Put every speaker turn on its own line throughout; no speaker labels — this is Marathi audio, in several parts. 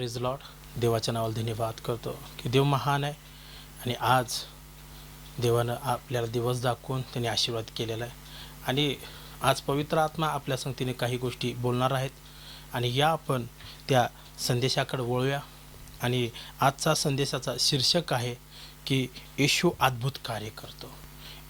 Praise Lord. देवाच्या नावाला धन्यवाद करतो की देव महान आहे आणि आज देवानं आपल्याला दिवस दाखवून त्यांनी आशीर्वाद केलेला आहे. आणि आज पवित्र आत्मा आपल्या संगतीने काही गोष्टी बोलणार आहेत आणि या आपण त्या संदेशाकडे वळूया. आणि आजचा संदेशाचा शीर्षक आहे की येशू अद्भुत कार्य करतो.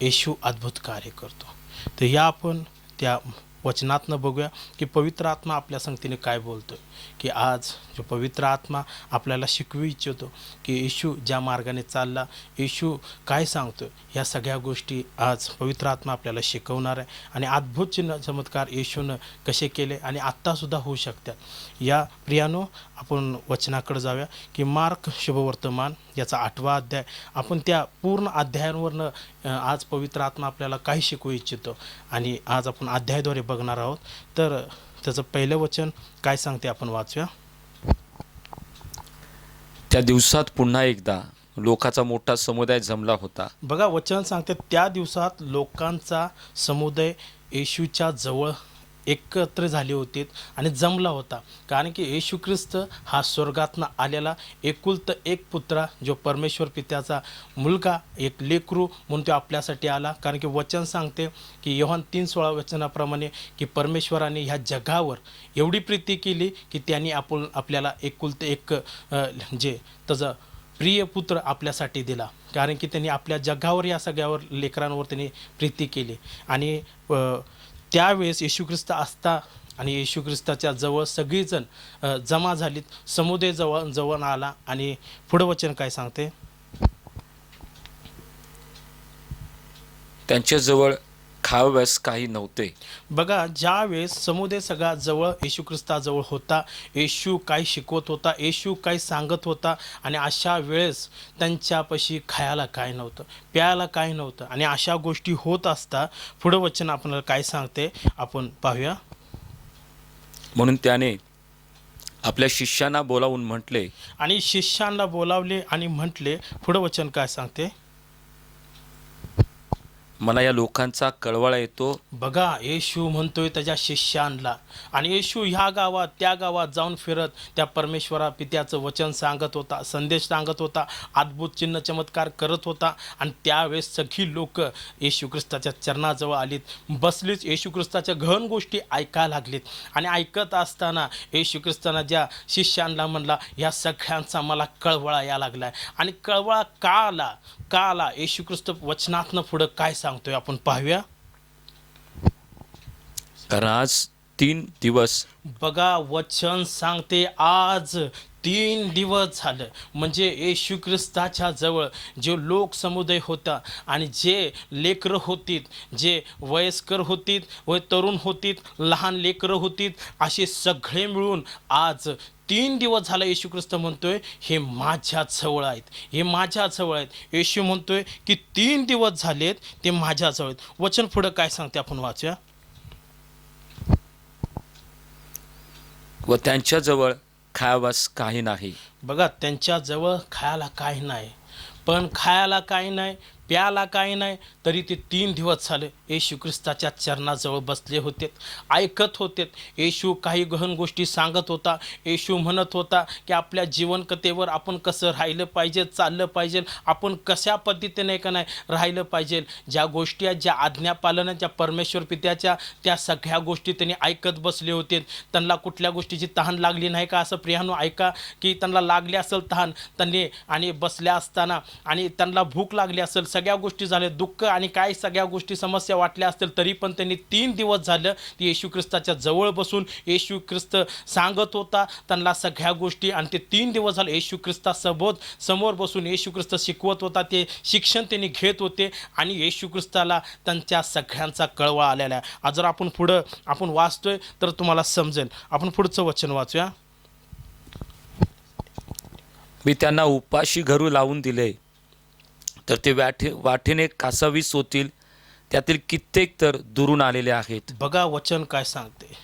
येशू अद्भुत कार्य करतो. तर या आपण त्या वचनातनं बघूया की पवित्र आत्मा आपल्या संगतीने काय बोलतो की आज जो पवित्र आत्मा आपल्याला शिकवू इच्छितो की येशू ज्या मार्गाने चालला, येशू काय सांगतो, ह्या सगळ्या गोष्टी आज पवित्र आत्मा आपल्याला शिकवणार आहे. आणि अद्भुत चिन्ह चमत्कार येशूनं कसे केले आणि आत्तासुद्धा होऊ शकतात. या प्रियानो आपण वचनाकडे जाऊया की मार्क शुभवर्तमान याचा 8वा अध्याय. आपण त्या पूर्ण अध्यायांवरनं आज पवित्र आत्मा आपल्याला काय शिकवू इच्छितो आणि आज आपण अध्यायाद्वारे बघणार आहोत. तर त्याचं पहिलं वचन काय सांगते आपण वाचूया.
त्या दिवसात पुन्हा एकदा लोकांचा मोठा समुदाय जमला होता.
बघा वचन सांगते त्या दिवसात लोकांचा समुदाय येशूच्या जवळ एकत्र झाले होते आणि जमला होता. कारण की येशू ख्रिस्त हा स्वर्गातनं आलेला एकुलता एक पुत्रा, जो परमेश्वर पित्याचा मुलगा, एक लेकरू म्हणून तो आपल्यासाठी आला. कारण की वचन सांगते की योहान 3:16 वचनाप्रमाणे की परमेश्वराने ह्या जगावर एवढी प्रीती केली की त्यांनी आपल्याला एकुलता एक जे त्याचा प्रिय पुत्र आपल्यासाठी दिला. कारण की त्यांनी आपल्या जगावर या सगळ्यावर लेकरांवर त्यांनी प्रीती केली. आणि त्यावेळेस येशू ख्रिस्त असता आणि येशू ख्रिस्ताच्या जवळ सगळीजण जमा झालीत. समुदाय जवळ आला आणि पुढं वचन काय सांगते.
त्यांच्याजवळ खाव्यास काही नव्हते.
बघा ज्यावेळेस समुदाय सगळा जवळ येशू ख्रिस्ताजवळ होता, येशू काय शिकवत होता, येशू काय सांगत होता आणि अशा वेळेस त्यांच्यापाशी खायला काय नव्हतं, प्यायला काय नव्हतं. आणि अशा गोष्टी होत असता पुढं वचन आपल्याला काय सांगते आपण पाहूया.
म्हणून त्याने आपल्या शिष्यांना बोलावून म्हटले.
आणि शिष्यांना बोलावले आणि म्हटले. पुढं वचन काय सांगते.
मला या लोकांचा कळवळा येतो.
बघा येशू म्हणतोय त्याच्या शिष्यांना. आणि येशू ह्या गावात त्या गावात जाऊन फिरत त्या परमेश्वरा पित्याचं वचन सांगत होता, संदेश सांगत होता, अद्भुत चिन्ह चमत्कार करत होता. आणि त्यावेळेस सगळी लोक येशू ख्रिस्ताच्या चरणाजवळ आलीत, बसलीच, येशू ख्रिस्ताच्या गहन गोष्टी ऐकायला लागलीत. आणि ऐकत असताना येशू ख्रिस्तानं ज्या शिष्यांना म्हणला, या सगळ्यांचा मला कळवळा या लागलाय. आणि कळवळा का आला येशू ख्रिस्त वचनातनं पुढं काय सांगतोय आपण पाहूया.
कारण आज 3 दिवस,
बघा वचन सांगते आज 3 दिवस झालं. म्हणजे येशू ख्रिस्ताच्या जवळ जे लोक समुदाय होता आणि जे लेकरं होतीत, जे वयस्कर होतीत व तरुण होतीत, लहान लेकरं होतीत, असे सगळे मिळून आज 3 दिवस झालं येशू ख्रिस्त म्हणतोय हे माझ्या जवळ आहेत, हे माझ्या जवळ आहेत. येशू म्हणतोय की 3 दिवस झालेत ते माझ्या जवळ आहेत. वचन पुढं काय सांगते आपण वाचूया.
व त्यांच्याजवळ खाव्यास काही नाही.
बघा त्यांच्याजवळ खायला काही नाही, पण खायला काही नाही, प्यायला काही नाही, तरी ते 3 दिवस झाले येशू ख्रिस्ताच्या चरणाजवळ बसले होते, ऐकत होते. येशू काही गहन गोष्टी सांगत होता. येशू म्हणत होता की आपल्या जीवनकथेवर आपण कसं राहिलं पाहिजे, चाललं पाहिजे, आपण कशा पद्धतीने का नाही राहिलं पाहिजे. ज्या गोष्टी आहेत, ज्या आज्ञापालनाच्या परमेश्वर पित्याच्या, त्या सगळ्या गोष्टी त्यांनी ऐकत बसले होते. त्यांना कुठल्या गोष्टीची तहान लागली नाही का? असं प्रियानो ऐका की त्यांना लागली असेल तहान, त्यांनी आणि बसल्या असताना आणि त्यांना भूक लागली असेल, सगळ्या गोष्टी झाल्या, दुःख आणि काय सगळ्या गोष्टी समस्या वाटल्या असतील, तरी पण त्यांनी 3 दिवस झालं ती येशू ख्रिस्ताच्या जवळ बसून येशू ख्रिस्त सांगत होता त्यांना सगळ्या गोष्टी. आणि ते 3 दिवस झाले येशू ख्रिस्तासोबत समोर बसून येशू ख्रिस्त शिकवत होता, ते शिक्षण त्यांनी घेत होते आणि येशू ख्रिस्ताला त्यांच्या सगळ्यांचा कळवळा आलेला आहे. आज जर आपण पुढं आपण वाचतोय तर तुम्हाला समजेल. आपण पुढचं वचन वाचूया.
मी त्यांना उपाशी घरू लावून दिले, तर ते वाटेने कासावीस होतील. त्यातील कित्येक तर दुरून आलेले आहेत.
बघा वचन काय सांगते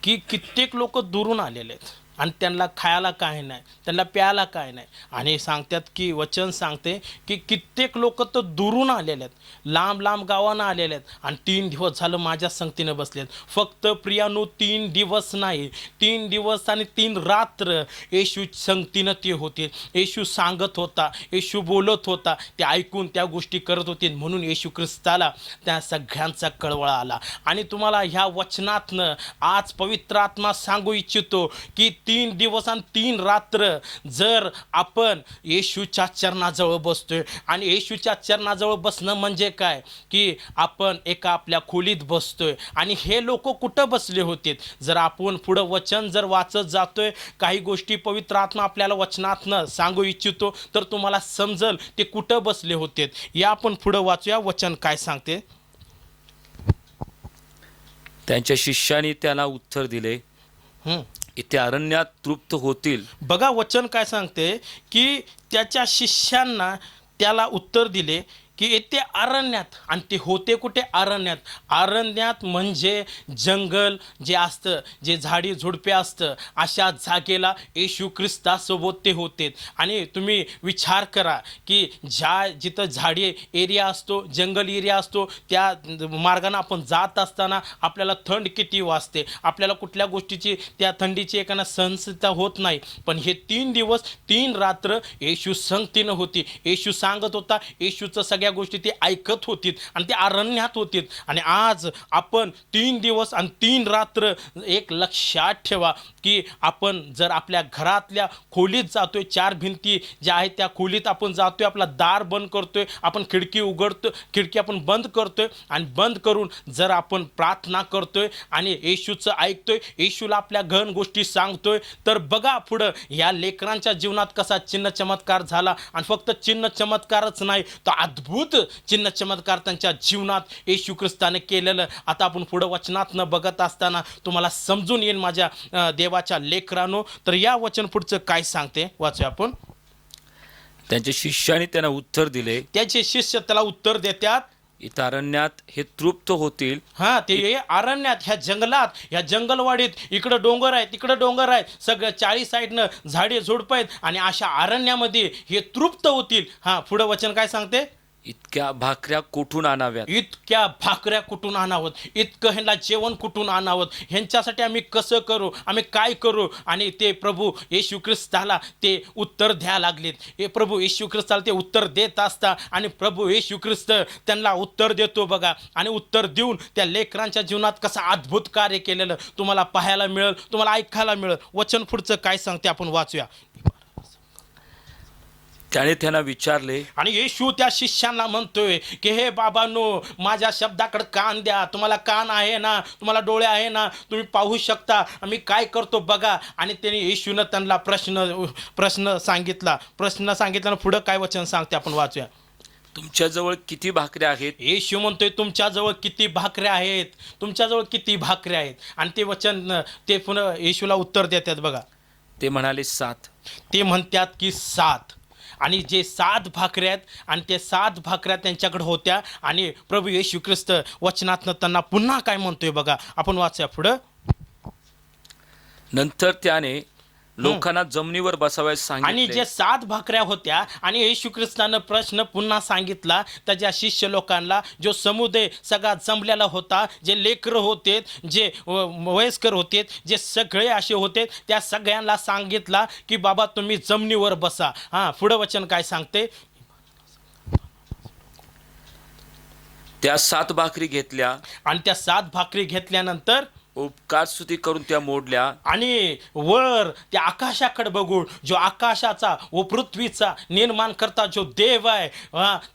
की कित्येक लोक दुरून आलेले आहेत आणि त्यांना खायला काय नाही, त्यांना प्यायला काय नाही. आणि सांगतात की वचन सांगते की कित्येक लोक तर दुरून आलेले आहेत, लांब लांब गावानं आलेले आहेत आणि 3 दिवस झालं माझ्या संगतीनं बसलेत. फक्त प्रियानो 3 दिवस नाही, 3 दिवस आणि 3 रात्र येशू संगतीनं ते होते. येशू सांगत होता, येशू बोलत होता, ते ऐकून त्या गोष्टी करत होते. म्हणून येशू ख्रिस्ताला त्या सगळ्यांचा कळवळा आला. आणि तुम्हाला ह्या वचनातनं आज पवित्र आत्मा सांगू इच्छितो की 3 दिवस आणि 3 रात्र जर आपण येशूच्या चरणाजवळ बसतोय, आणि येशूच्या चरणाजवळ बसणं म्हणजे काय की आपण एका आपल्या खोलीत बसतोय. आणि हे लोक कुठं बसले होते? जर आपण पुढं वचन जर वाचत जातोय, काही गोष्टी पवित्र आत्मा आपल्याला वचनातनं सांगू इच्छितो, तर तुम्हाला समजल ते कुठं बसले होते. या आपण पुढं वाचूया, वचन काय सांगते.
त्यांच्या शिष्याने त्याला उत्तर दिले, इथे अरण्यात तृप्त होतील.
बघा वचन काय सांगते की त्याच्या शिष्यांना त्याला उत्तर दिले की येथे अरण्यात. आणि ते होते कुठे? अरण्यात. अरण्यात म्हणजे जंगल जे असतं, जे झाडी झुडपे असतं, अशा जागेला येशू ख्रिस्तासोबत ते होते. आणि तुम्ही विचार करा की जिथं झाडी एरिया असतो, जंगल एरिया असतो, त्या मार्गाने आपण जात असताना आपल्याला थंड किती वाजते, आपल्याला कुठल्या गोष्टीची त्या थंडीची एकाना सहनशीलता होत नाही. पण हे 3 दिवस 3 रात्र येशू संगतीनं होती. येशू सांगत होता, येशूचं सगळ्या गोष्टी ते ऐकत होतीत आणि ते अरण्यात होतीत. आणि आज आपण 3 दिवस आणि 3 रात्र, एक लक्षात ठेवा की आपण जर आपल्या घरातल्या खोलीत जातोय, 4 भिंती ज्या आहेत त्या खोलीत आपण जातोय, आपला दार बंद करतोय, आपण खिडकी उघडतोय, खिडकी आपण बंद करतोय, आणि बंद करून जर आपण प्रार्थना करतोय आणि येशूचं ऐकतोय, येशूला आपल्या गहन गोष्टी सांगतोय, तर बघा पुढं या लेकरांच्या जीवनात कसा चिन्ह चमत्कार झाला. आणि फक्त चिन्ह चमत्कारच नाही, तर अद्भुत चिन्ह चमत्कार त्यांच्या जीवनात येशू ख्रिस्ताने केलेलं आता आपण पुढं वचनातनं बघत असताना तुम्हाला समजून येईल माझ्या देवाच्या लेकरांनो. तर या वचन पुढचं काय सांगते वाचूया आपण.
त्यांच्या शिष्याने त्यांना उत्तर दिले,
त्याचे शिष्य त्याला उत्तर देतात,
इथं अरण्यात हे तृप्त होतील.
ते अरण्यात, ह्या जंगलात, ह्या जंगलवाडीत, इकडं डोंगर आहेत, तिकडं डोंगर आहेत, सगळं 40 साईडनं झाडे झुडपं आहेत, आणि अशा अरण्यामध्ये हे तृप्त होतील. पुढं वचन काय सांगते.
इतक्या भाकऱ्या कुठून आणाव्यात,
इतक्या भाकऱ्या कुठून आणावत, इतकं ह्यांना जेवण कुठून आणावत, ह्यांच्यासाठी आम्ही कसं करू, आम्ही काय करू. आणि ते प्रभू येशू ख्रिस्ताला ते उत्तर द्यायला लागलेत. हे प्रभू येशू ख्रिस्ताला ते उत्तर देत असता, आणि प्रभू येशू ख्रिस्त त्यांना उत्तर देतो बघा. आणि उत्तर देऊन त्या लेकरांच्या जीवनात कसं अद्भुत कार्य केलेलं तुम्हाला पाहायला मिळेल, तुम्हाला ऐकायला मिळेल. वचन पुढचं काय सांगते आपण वाचूया.
त्याने त्यांना विचारले,
आणि येशू त्या शिष्यांना म्हणतोय की हे बाबांनो, माझ्या शब्दाकडे कान द्या. तुम्हाला कान आहे ना, तुम्हाला डोळे आहे ना, तुम्ही पाहू शकता मी काय करतो बघा. आणि त्याने येशूनं त्यांना प्रश्न सांगितला. पुढं काय वचन सांगते आपण वाचूया.
तुमच्याजवळ किती भाकऱ्या आहेत.
येशू म्हणतोय तुमच्याजवळ किती भाकऱ्या आहेत, तुमच्याजवळ किती भाकऱ्या आहेत. आणि ते वचन ते पुन्हा येशूला उत्तर देतात बघा.
ते म्हणाले 7.
ते म्हणतात की 7. आणि जे 7 भाकऱ्या आहेत, आणि ते 7 भाकऱ्या त्यांच्याकडे होत्या. आणि प्रभू येशू ख्रिस्त वचनातनं त्यांना पुन्हा काय म्हणतोय बघा, आपण वाचूया पुढं.
नंतर त्याने लोकांना जमिनीवर बसावयास
आणि
सांगितले.
जे 7 भाकऱ्या होत्या, आणि येशू ख्रिस्तानं प्रश्न पुन्हा सांगितला त्याच्या शिष्य लोकांना, जो समुदाय सगळा जमलेला होता, जे लेकरं होते, जे वयस्कर होते, जे सगळे असे होते, त्या सगळ्यांना सांगितला की बाबा तुम्ही जमिनीवर बसा. पुढं वचन काय सांगते.
त्या 7 भाकरी घेतल्या,
आणि त्या 7 भाकरी घेतल्यानंतर
उपकार स्तुती करून त्या मोडल्या,
आणि वर त्या आकाशाकडे बघून, जो आकाशाचा व पृथ्वीचा निर्माण करता जो देव आहे,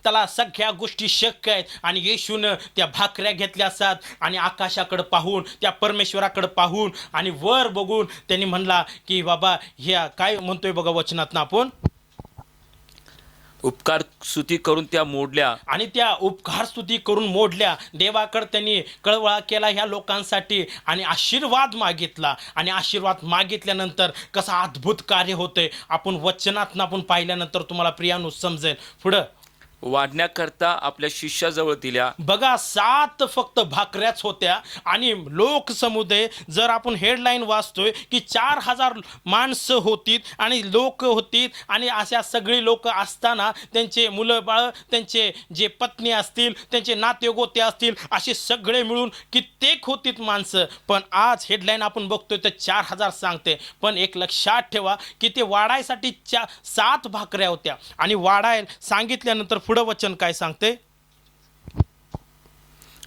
त्याला सगळ्या गोष्टी शक्य आहेत. आणि येशूनं त्या भाकऱ्या घेतल्या 7, आणि आकाशाकडे पाहून, त्या परमेश्वराकडे पाहून, आणि वर बघून त्यांनी म्हणला की बाबा ह्या काय म्हणतोय बघा वचनातनं आपण.
उपकार स्तुती करून त्या मोडल्या,
आणि त्या उपकार स्तुती करून मोडल्या. देवाकडे त्यांनी कळवळा केला ह्या लोकांसाठी, आणि आशीर्वाद मागितला. आणि आशीर्वाद मागितल्यानंतर कसं अद्भुत कार्य होतंय आपण वचनातनं आपण पाहिल्यानंतर तुम्हाला प्रियानो समजेल. पुढं
वाढण्याकरता आपल्या शिष्याजवळ दिल्या.
बघा 7 फक्त भाकऱ्याच होत्या आणि लोक समुदाय, जर आपण हेडलाईन वाचतोय की 4000 माणसं होती आणि लोक होती आणि अशा सगळी लोक असताना त्यांचे मुलं बाळ, त्यांचे जे पत्नी असतील, त्यांचे नातेगोते असतील, असे सगळे मिळून कित्येक होतीत माणसं. पण आज हेडलाईन आपण बघतोय तर 4000 सांगते. पण एक लक्षात ठेवा की ते वाढायसाठी 7 भाकऱ्या होत्या आणि वाढायला सांगितल्यानंतर पुढं वचन काय सांगते?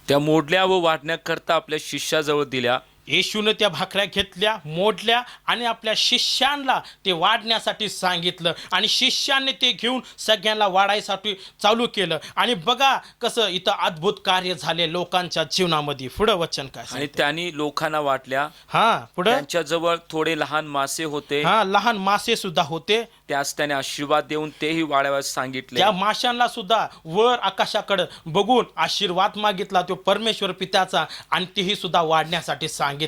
त्या मोडल्या व वाढण्याकरता आपल्या शिष्याजवळ दिल्या.
येशूने त्या भाकऱ्या घेतल्या, मोडल्या आणि आपल्या शिष्यांना ते वाढण्यासाठी सांगितलं आणि शिष्यांनी ते घेऊन सगळ्यांना वाढायसाठी चालू केलं. आणि बघा कसं इथं अद्भुत कार्य झाले लोकांच्या जीवनामध्ये. पुढं वचन काय
आणि
सांगते?
त्यांनी लोकांना वाटल्या.
पुढं
त्यांच्याजवळ थोडे लहान मासे होते.
लहान मासे सुद्धा होते.
त्यास त्याने आशीर्वाद देऊन तेही वाढाव्यास सांगितले.
त्या माशांना सुद्धा वर आकाशाकडे बघून आशीर्वाद मागितला तो परमेश्वर पित्याचा आणि तेही सुद्धा वाढण्यासाठी सांगितलं.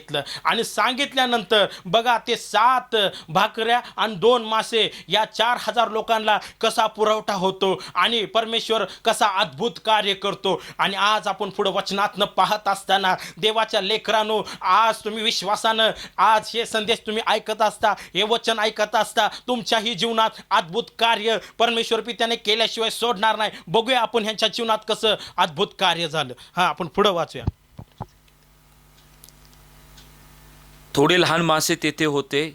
आणि सांगितल्यानंतर बघा ते 7 भाकऱ्या आणि 2 मासे या 4000 लोकांना कसा पुरवठा होतो आणि परमेश्वर कसा अद्भुत कार्य करतो. आणि आज आपण पुढे वचनातनं पाहत असताना देवाच्या लेकरांनो, आज तुम्ही विश्वासानं आज हे संदेश तुम्ही ऐकत असता, हे वचन ऐकत असता, तुमच्याही जीवनात अद्भुत कार्य परमेश्वर पित्याने केल्याशिवाय सोडणार नाही. बघूया आपण ह्यांच्या जीवनात कसं अद्भुत कार्य झालं. आपण पुढे वाचूया.
थोडे लहान मासे तेथे होते.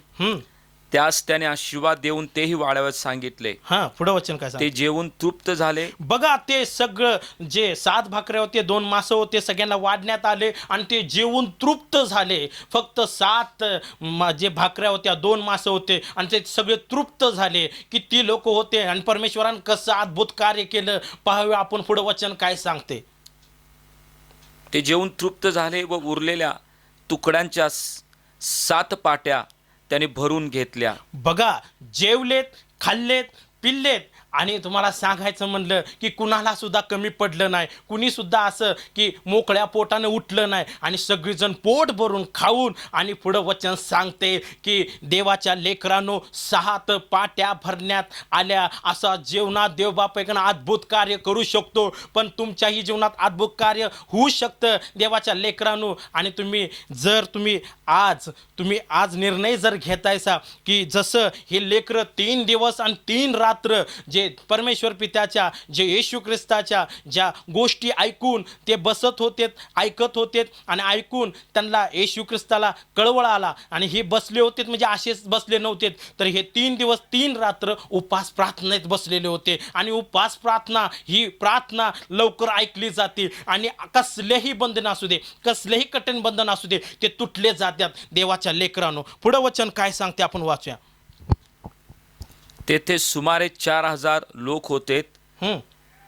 त्यास त्याने आशीर्वाद देऊन तेही वाढाव्यास सांगितले.
पुढे वचन काय
ते जेवून तृप्त झाले.
बघा ते सगळं जे 7 भाकऱ्या होते, 2 मासे होते, सगळ्यांना वाढण्यात आले आणि ते जेवून तृप्त झाले. फक्त 7 जे भाकऱ्या होत्या, 2 मासे होते आणि ते सगळे तृप्त झाले. किती लोक होते आणि परमेश्वरानं कसं अद्भुत कार्य केलं पाहूया आपण. पुढे वचन काय सांगते?
ते जेवून तृप्त झाले व उरलेल्या तुकड्यांच्या 7 पाट्या त्याने भरून घेतल्या.
बघा जेवलेत, खाल्लेत, पिल्लेत आणि तुम्हाला सांगायचं म्हणलं की कुणाला सुद्धा कमी पडलं नाही. कुणी सुद्धा असं की मोकळ्या पोटानं उठलं नाही आणि सगळीजण पोट भरून खाऊन. आणि पुढं वचन सांगते की देवाच्या लेकरांनो 7 पाट्या भरण्यात आल्या. असा जीवनात देवबाप एक अद्भुत कार्य करू शकतो. पण तुमच्याही जीवनात अद्भुत कार्य होऊ शकतं देवाच्या लेकरांनो. आणि तुम्ही आज निर्णय जर घेतायसा की जसं हे लेकरं 3 दिवस आणि 3 रात्र जे परमेश्वर पित्याच्या, जे येशू ख्रिस्ताच्या ज्या गोष्टी ऐकून ते बसत होते, ऐकत होते आणि ऐकून त्यांना येशू ख्रिस्ताला कळवळ आला आणि हे बसले होते, म्हणजे असेच बसले नव्हते, तर हे 3 दिवस 3 रात्र उपास प्रार्थनेत बसलेले होते. आणि उपास प्रार्थना ही प्रार्थना लवकर ऐकली जाते आणि कसलेही बंधन असू दे, कसलेही कठीण बंधन असू दे, ते तुटले जातात देवाच्या लेकरांनो. पुढं वचन काय सांगते आपण वाचूया.
तेथे सुमारे 4000 लोक होते.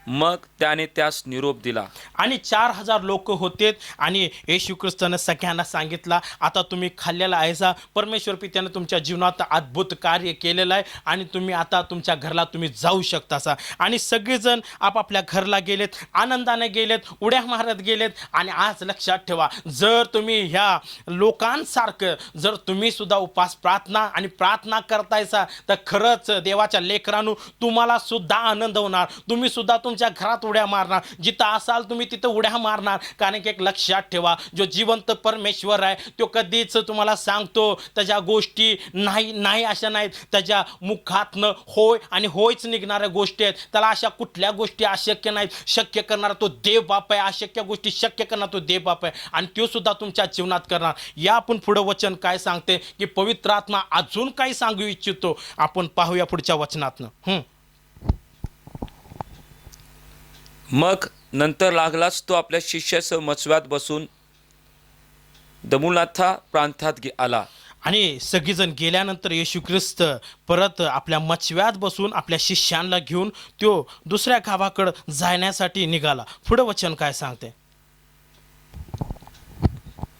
मग त्याने त्यास निरोप दिला.
आणि 4000 लोक होते आणि येशू ख्रिस्तानं सगळ्यांना सांगितला, आता तुम्ही खाल्लेला आहेसा, परमेश्वर पित्यानं तुमच्या जीवनात अद्भुत कार्य केलेलं आहे आणि तुम्ही आता तुमच्या घरला तुम्ही जाऊ शकतासा. आणि सगळेजण आपापल्या घरला गेलेत, आनंदाने गेलेत, उड्या मारत गेलेत. आणि आज लक्षात ठेवा, जर तुम्ही ह्या लोकांसारखं जर तुम्ही सुद्धा उपास प्रार्थना आणि प्रार्थना करतायसा तर खरंच देवाच्या लेकरांनो तुम्हाला सुद्धा आनंद होणार. तुम्ही सुद्धा तुमच्या घरात उड्या मारणार, जिथं असाल तुम्ही तिथं उड्या मारणार. कारण की एक लक्षात ठेवा, जो जिवंत परमेश्वर आहे तो कधीच तुम्हाला सांगतो त्याच्या गोष्टी नाही अशा नाहीत. त्याच्या मुखातनं होय आणि होयच निघणाऱ्या गोष्टी आहेत. त्याला अशा कुठल्या गोष्टी अशक्य नाहीत. शक्य करणारा तो देव बाप आहे, अशक्य गोष्टी शक्य करणारा तो देव बाप आहे आणि तो सुद्धा तुमच्या जीवनात करणार. या आपण पुढं वचन काय सांगते की पवित्र आत्मा अजून काही सांगू इच्छितो. आपण पाहूया पुढच्या वचनातनं.
मग नंतर लागलाच तो आपल्या शिष्यासह मचव्यात बसून दमुनाथा प्रांतात आला.
आणि सगळीजण गेल्यानंतर येशू ख्रिस्त परत आपल्या मचव्यात बसून आपल्या शिष्यांना घेऊन तो दुसऱ्या गावाकडे जाण्यासाठी निघाला. पुढं वचन काय सांगते?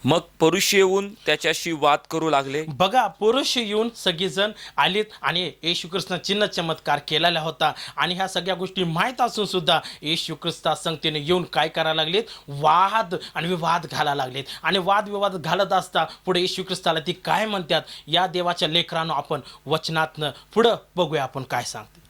मग पुरुष येऊन त्याच्याशी वाद करू लागले.
बघा पुरुष येऊन सगळेजण आलेत आणि येशू ख्रिस्तानं चिन्ह चमत्कार केलेला होता. आणि ह्या सगळ्या गोष्टी माहीत असून सुद्धा येशू ख्रिस्ता संगतीने येऊन काय करायला लागलेत? वाद आणि विवाद घालायला लागलेत. आणि वादविवाद घालत असता पुढे येशू ख्रिस्ताला ती काय म्हणतात या देवाच्या लेकरांनो आपण वचनातनं पुढं बघूया आपण काय सांगते.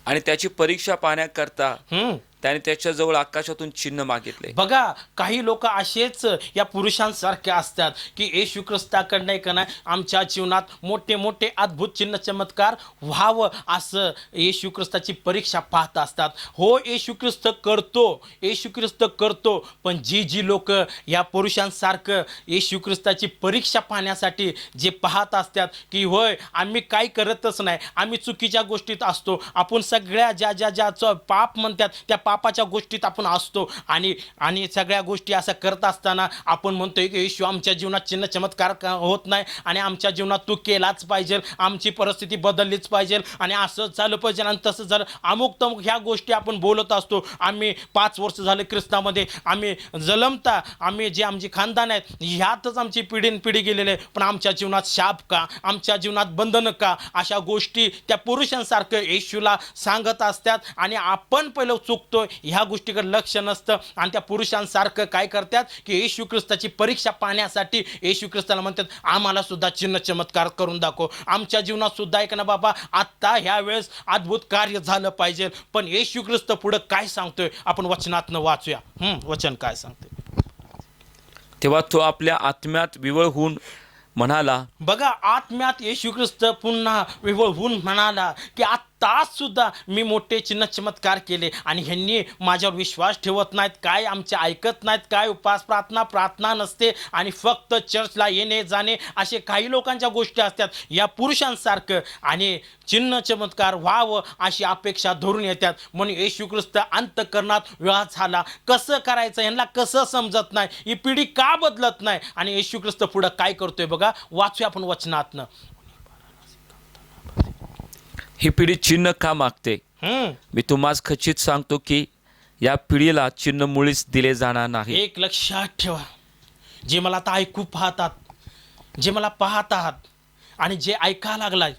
आणि त्याची परीक्षा पाहण्याकरता
हम्म
त्याने त्याच्याजवळ आकाशातून चिन्ह मागितले.
बघा, काही लोक असेच या पुरुषांसारखे असतात की येशू ख्रिस्ताकडनं का नाही आमच्या जीवनात मोठे मोठे अद्भुत चिन्ह चमत्कार व्हावं असं येशू ख्रिस्ताची परीक्षा पाहत असतात. हो, येशू ख्रिस्त करतो, येशू ख्रिस्त करतो, पण जी लोक या पुरुषांसारखं येशू ख्रिस्ताची परीक्षा पाहण्यासाठी जे पाहत असतात की होय आम्ही काही करतच नाही, आम्ही चुकीच्या गोष्टीत असतो, आपण सगळ्या ज्या पाप म्हणतात त्या पापाच्या गोष्टीत आपण असतो आणि सगळ्या गोष्टी असं करत असताना आपण म्हणतोय की येशू आमच्या जीवनात चिन्ह चमत्कार होत नाही आणि आमच्या जीवनात तू केलाच पाहिजे, आमची परिस्थिती बदललीच पाहिजे आणि असं झालं पाहिजे आणि तसं झालं अमुक तमुक ह्या गोष्टी आपण बोलत असतो. आम्ही 5 वर्ष झाले ख्रिस्तामध्ये, आम्ही जलमता आम्ही जे आमची खानदान आहेत ह्यातच आमची पिढी गेलेली आहे, पण आमच्या जीवनात शाप का, आमच्या जीवनात बंधन का, अशा गोष्टी त्या पुरुषांसारखं येशूला सांगत असतात आणि आपण पहिलं चुकतो, ह्या गोष्टीकडे लक्ष नसतं आणि त्या पुरुषांसारखं काय करतात की येशू ख्रिस्ताची परीक्षा पाहण्यासाठी येशू ख्रिस्ताला म्हणतात आम्हाला सुद्धा चिन्ह चमत्कार करून दाखव, आमच्या जीवनात सुद्धा एक ना बाबा आत्ता ह्या वेळेस अद्भुत कार्य झालं पाहिजे. पण येशू ख्रिस्त पुढं काय सांगतोय आपण वचनातनं वाचूया. वचन काय सांगते?
तेव्हा तो आपल्या आत्म्यात विवळ होऊन म्हणाला.
बघा, आत्म्यात येशू ख्रिस्त पुन्हा विवळ होऊन म्हणाला की तास सुद्धा मी मोठे चिन्ह चमत्कार केले आणि ह्यांनी माझ्यावर विश्वास ठेवत नाहीत, काय आमचे ऐकत नाहीत, काय उपास प्रार्थना नसते आणि फक्त चर्चला येणे जाणे असे काही लोकांच्या गोष्टी असतात या पुरुषांसारखं आणि चिन्ह चमत्कार व्हावं अशी अपेक्षा धरून येतात. म्हणून येशू ख्रिस्त अंतःकरणात वेळा झाला, कसं करायचं यांना कसं समजत नाही, ही पिढी का बदलत नाही आणि येशू ख्रिस्त पुढं काय करतोय बघा, वाचूया आपण वचनातनं.
ही पिढी चिन्ह का मागते? मी तुम्हाला खचित सांगतो की या पिढीला चिन्ह मुळीच दिले जाणार नाही.
एक लक्षात ठेवा, जे मला आता ऐकू पाहतात, जे मला पाहत आहात आणि जे ऐकायला लागलाय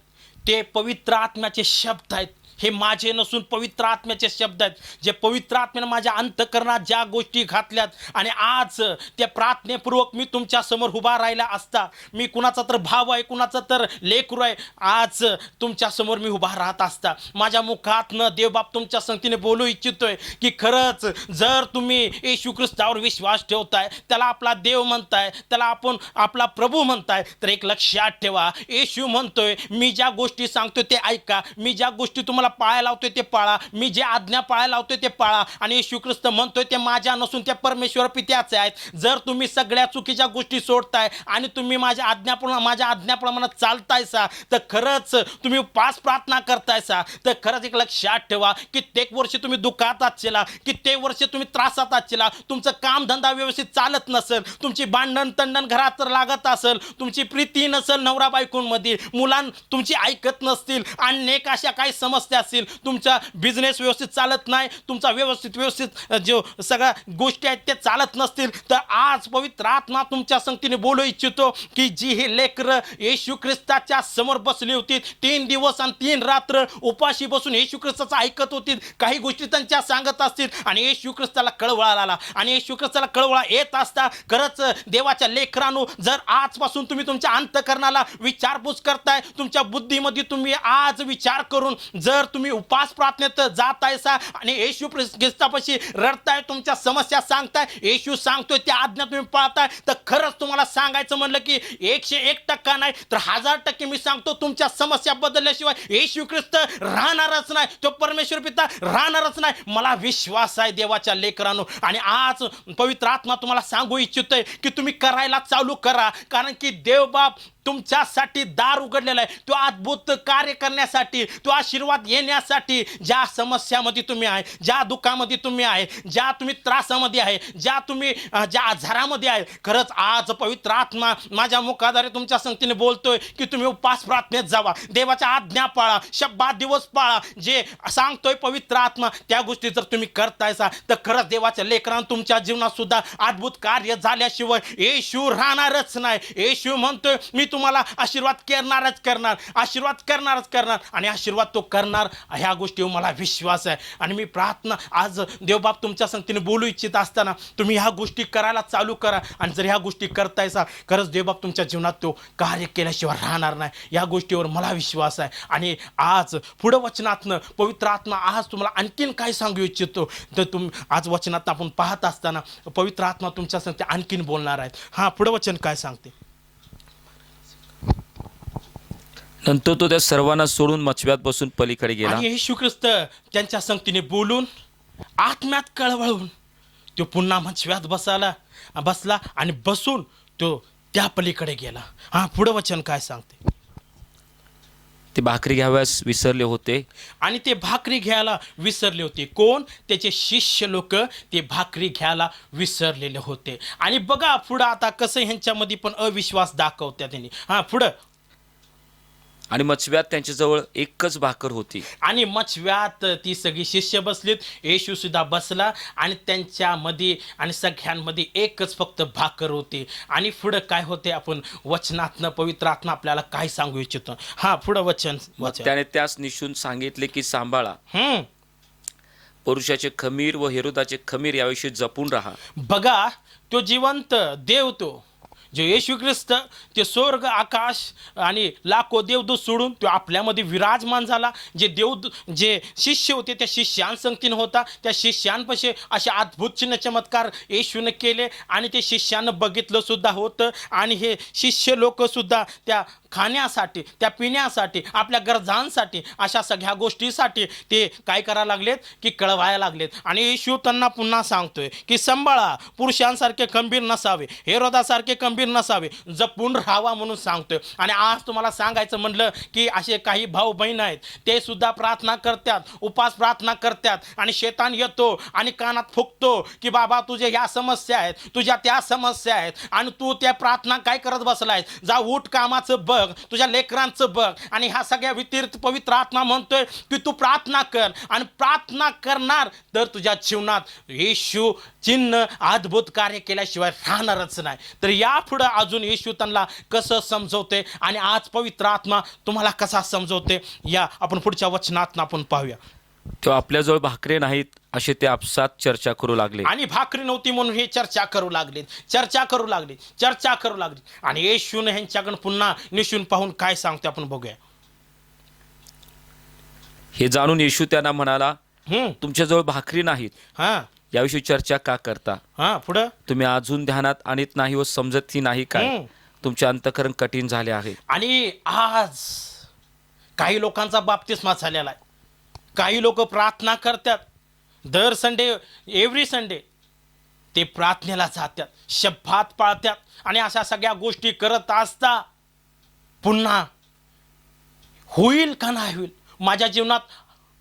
ते पवित्र आत्म्याचे शब्द आहेत. हे माझे नसून पवित्र आत्म्याचे शब्द आहेत, जे पवित्र आत्म्याने माझ्या अंतःकरणात ज्या गोष्टी घातल्यात आणि आज त्या प्रार्थनेपूर्वक मी तुमच्या समोर उभा राहिला असता, मी कुणाचा तर भाव आहे, कुणाचा तर लेकरू आहे, आज तुमच्या समोर मी उभा राहत असता माझ्या मुखातनं देवबाप तुमच्या संगतीने बोलू इच्छितोय की खरंच जर तुम्ही येशू ख्रिस्तावर विश्वास ठेवताय, त्याला आपला देव म्हणताय, त्याला आपण आपला प्रभू म्हणताय, तर एक लक्षात ठेवा, येशू म्हणतोय मी ज्या गोष्टी सांगतोय ते ऐका, मी ज्या गोष्टी तुम्हाला पाळायला लावतोय ते पाळा, मी जे आज्ञा पाळायला लावतोय ते पाळा. आणि येशू ख्रिस्त म्हणतोय ते माझ्या नसून त्या परमेश्वर पित्याचे आहेत. जर तुम्ही सगळ्या चुकीच्या गोष्टी सोडताय आणि तुम्ही माझ्या आज्ञाप्रमाणे चालतायसा, तर खरंच तुम्ही उपास प्रार्थना करतायसा, तर खरंच एक लक्षात ठेवा, कित्येक वर्ष तुम्ही दुःखात आचेला, कित्येक वर्ष तुम्ही त्रासात आचेला, तुमचं कामधंदा व्यवस्थित चालत नसेल, तुमची भांडण तंडण घरात तर लागत असेल, तुमची प्रीती नसेल नवरा बायकोंमध्ये, मुलां तुमची ऐकत नसतील, अनेक अशा काही समस्या असतील, तुमचा बिझनेस व्यवस्थित चालत नाही, तुमचा व्यवस्थित जो सगळ्या गोष्टी आहेत ते चालत नसतील, तर आज पवित्र आत्मा तुमच्या संगतीने बोलू इच्छितो की जी हे लेकरं येशू ख्रिस्ताच्या समोर बसली होती, 3 दिवस आणि 3 रात्र उपाशी बसून येशू ख्रिस्ताचं ऐकत होती, काही गोष्टी त्यांच्या सांगत असतील आणि येशू ख्रिस्ताला कळवळा आला आणि येशू ख्रिस्ताला कळवळा येत असता खरंच देवाच्या लेकरांनो, जर आजपासून तुम्ही तुमच्या अंतःकरणाला विचारपूस करताय, तुमच्या बुद्धीमध्ये तुम्ही आज विचार करून जर तुम्ही उपास प्रार्थनेत जातायसा आणि येशू ख्रिस्तापाशी रडताय, तुमच्या समस्या सांगताय, येशू सांगतोय त्या आज्ञा तुम्ही पाळताय, तर खरंच तुम्हाला सांगायचं म्हणलं की 101% नाही तर 1000% मी सांगतो तुमच्या समस्या बदलल्याशिवाय येशू ख्रिस्त राहणारच नाही, तो परमेश्वर पिता राहणारच नाही. मला विश्वास आहे देवाच्या लेकरांनो आणि आज पवित्र आत्मा तुम्हाला सांगू इच्छितोय की तुम्ही करायला चालू करा, कारण की देवबाप तुमच्यासाठी दार उघडलेला आहे, तो अद्भुत कार्य करण्यासाठी, तो आशीर्वाद येण्यासाठी. ज्या समस्यामध्ये तुम्ही आहे, ज्या दुःखामध्ये तुम्ही आहे, ज्या तुम्ही त्रासामध्ये आहे, ज्या आजारामध्ये आहे, खरंच आज पवित्र आत्मा माझ्या मुखाद्वारे तुमच्या संगतीने बोलतोय की तुम्ही उपास प्रार्थनेत जावा, देवाच्या आज्ञा पाळा, शब्दात दिवस पाळा, जे सांगतोय पवित्र आत्मा त्या गोष्टी जर तुम्ही करतायसा, तर खरंच देवाच्या लेकरांना तुमच्या जीवनात सुद्धा अद्भुत कार्य झाल्याशिवाय येशू राहणारच नाही. येशू म्हणतोय मी तुम्हाला आशीर्वाद करणारच करणार आणि आशीर्वाद तो करणार, ह्या गोष्टीवर मला विश्वास आहे. आणि मी प्रार्थना आज देवबाप तुमच्या संगतीने बोलू इच्छित असताना तुम्ही ह्या गोष्टी करायला चालू करा. आणि जर ह्या गोष्टी करतायसा, खरंच देवबाप तुमच्या जीवनात तो कार्य केल्याशिवाय राहणार नाही, या गोष्टीवर मला विश्वास आहे. आणि आज पुढं वचनातनं पवित्र आत्मा आज तुम्हाला आणखीन काय सांगू इच्छितो, तर आज वचनात आपण पाहत असताना पवित्र आत्मा तुमच्या संगती आणखीन बोलणार आहेत. हां, पुढं वचन काय सांगते?
नंतर तो त्या सर्वांना सोडून मछव्यात बसून पलीकडे गेला.
आणि येशू ख्रिस्त त्यांच्या संगतीने बोलून आत्म्यात कळवळून तो पुन्हा मछव्यात बसला आणि बसून तो त्या पलीकडे गेला. हां, पुढं वचन काय सांगते?
ते भाकरी घ्याव्यास विसरले होते.
आणि ते भाकरी घ्यायला विसरले होते. कोण? त्याचे शिष्य लोक ते भाकरी घ्यायला विसरलेले होते. आणि बघा पुढं आता कसं ह्यांच्यामध्ये पण अविश्वास दाखवत्या त्यांनी. हां, पुढं.
आणि मछव्यात त्यांच्याजवळ एकच भाकर होती.
आणि मछव्यात ती सगळी शिष्य बसलीत, येशू सुद्धा बसला आणि त्यांच्यामध्ये आणि सगळ्यांमध्ये एकच फक्त भाकर होती. आणि पुढं काय होते आपण वचनातनं पवित्र आत्मा आपल्याला काय सांगू इच्छितो. हां, पुढं वचन.
त्याने त्यास निशून सांगितले की सांभाळा, परुषाचे खमीर व हेरोदाचे खमीर याविषयी जपून राहा.
बघा, तो जिवंत देव, तो जो येशू ख्रिस्त, ते स्वर्ग आकाश आणि लाखो देवदूत सोडून तो आपल्यामध्ये विराजमान झाला. जे शिष्य होते त्या शिष्यांसंगतीनं होता, त्या शिष्यांपाशी असे अद्भुत चिन्ह चमत्कार येशूने केले आणि ते शिष्यानं बघितलं सुद्धा होतं. आणि हे शिष्य लोक सुद्धा त्या खाण्यासाठी, त्या पिण्यासाठी, आपल्या गरजांसाठी, अशा सगळ्या गोष्टीसाठी ते काय करायला लागलेत की कळवायला लागलेत. आणि येशू त्यांना पुन्हा सांगतोय की सांभाळा, पुरुषांसारखे खंबीर नसावे, हेरोदासारखे खंबीर नसावे, जपून राहावा म्हणून सांगतोय. आणि आज तुम्हाला सांगायचं म्हटलं की असे काही भाऊ बहीण आहेत, ते सुद्धा प्रार्थना करतात, उपास प्रार्थना करतात, आणि शैतान येतो आणि कानात फुकतो की बाबा तुझे ह्या समस्या आहेत, तुझ्या त्या समस्या आहेत, आणि तू त्या प्रार्थना काय करत बसलायस, जा उठ कामाचं बघ, तुझ्या लेकरांचं बघ. आणि ह्या सगळ्या व्यतिरिक्त पवित्र आत्मा म्हणतोय की तू प्रार्थना कर, आणि प्रार्थना करणार तर तुझ्या जीवनात येशू चिन्ह अद्भुत कार्य केल्याशिवाय राहणारच नाही. तर या पुढं अजून येशू त्यांना कसं समजवते आणि आज पवित्र आत्मा तुम्हाला कसा समजवते, या आपण पुढच्या वचनात आपण पाहूया.
तेव्हा आपल्याजवळ भाकरे नाहीत असे ते आपसात चर्चा करू लागले.
आणि भाकरी नव्हती म्हणून हे चर्चा करू लागले. आणि येशूने ह्यांच्याकडून पुन्हा निशून पाहून काय सांगते आपण बघूया.
हे जाणून येशू त्यांना म्हणाला, तुमच्याजवळ भाकरी नाहीत,
हां,
याविषयी चर्चा का करता?
हां, पुढं.
तुम्ही अजून ध्यानात आणत नाही व समजतही नाही काय? तुमचे अंतःकरण कठीण झाले आहे.
आणि आज काही लोकांचा बाप्तिस्मा झालेला आहे. काही लोक प्रार्थना करतात दर संडे, एव्हरी संडे ते प्रार्थनेला जातात, शब्दात पाळतात, आणि अशा सगळ्या गोष्टी करत असता पुन्हा होईल का नाही होईल, माझ्या जीवनात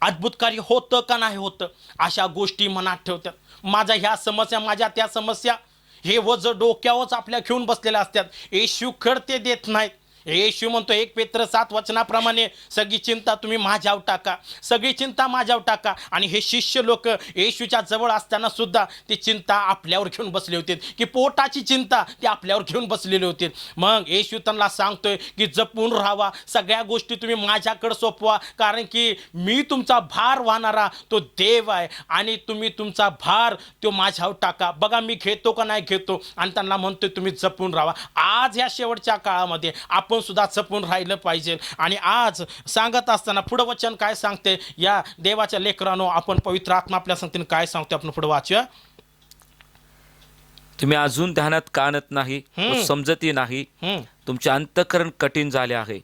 अद्भुत कार्य होतं का नाही होतं, अशा गोष्टी मनात ठेवतात. माझ्या ह्या समस्या, माझ्या त्या समस्या, हे वज डोक्यावरच आपल्या घेऊन बसलेल्या असतात. येशू खडते देत नाहीत. येशू म्हणतो 1 पेत्र 7 वचनाप्रमाणे सगळी चिंता तुम्ही माझ्यावर टाका, सगळी चिंता माझ्यावर टाका. आणि हे शिष्य लोक येशूच्या जवळ असताना सुद्धा ती चिंता आपल्यावर घेऊन बसले होते, की पोटाची चिंता ते आपल्यावर घेऊन बसलेले होते. मग येशू त्यांना सांगतोय की जपून राहावा, सगळ्या गोष्टी तुम्ही माझ्याकडे सोपवा, कारण की मी तुमचा भार वाहणारा तो देव आहे, आणि तुम्ही तुमचा भार तो माझ्यावर टाका. बघा मी घेतो का नाही घेतो. आणि त्यांना म्हणतोय तुम्ही जपून राहावा. आज ह्या शेवटच्या काळामध्ये आपण सुद्धा जपून राहिलं पाहिजे. आणि आज सांगत असताना पुढं वचन काय सांगते, या देवाच्या लेकरांनो, आपण पवित्र आत्मा आपल्या सांगते काय सांगते आपण पुढे वाचूया.
तुम्ही अजून ध्यानात का आणत नाही व समजतही नाही, तुमचे अंतःकरण कठीण झाले आहे.